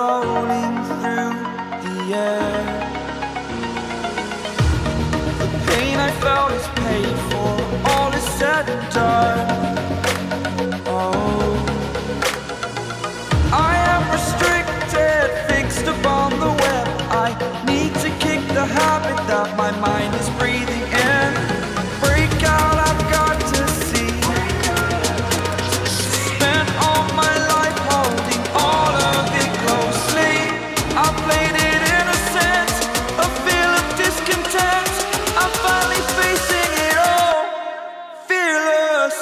rolling through the air. The pain I felt is paid for, all is said and done. Oh, I am restricted, fixed upon the web. I need to kick the habit that my mind is breathing in. Break out, I've got to see. Spent all my life holding all of it closely. I played it innocent, a feel of discontent. I'm finally facing it all, fearless.